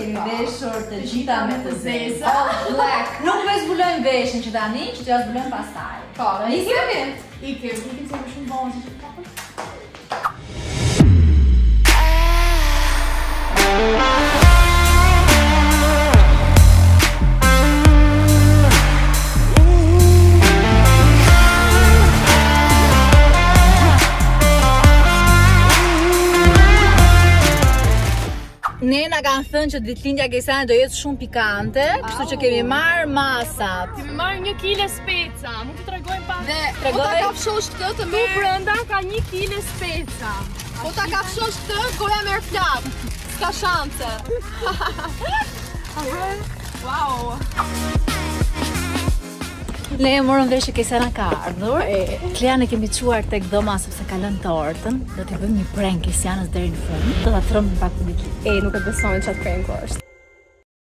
kemi veshur të gjitha me të zeza. All black. Nuk me zbulojmë veshin që tani, që t'ja zbulojmë pastaj. Po, Ikim? Ikim se më shumë bonë që Ne na kanë thënë që ditëlindja Gejsanit do jetë shumë pikante, kështu që kemi marrë masat. Kemi marrë 1 kile speca, mund të tregojmë pak. Dhe po ta kafshosh këtë të Tu merë. brenda ka 1 kile speca. Po ta kafshosh këtë, goja merë flak. S'ka shanse. Wow. Ne e morëm vesh që Kejsana ka ardhur. Klean e kemi quar tek dhoma sepse ka lënë tortën. Do t'i bëjmë një prank Kejsanës deri në fund. Do ta trembim pak për ditë. Nuk e besojnë çat prank është.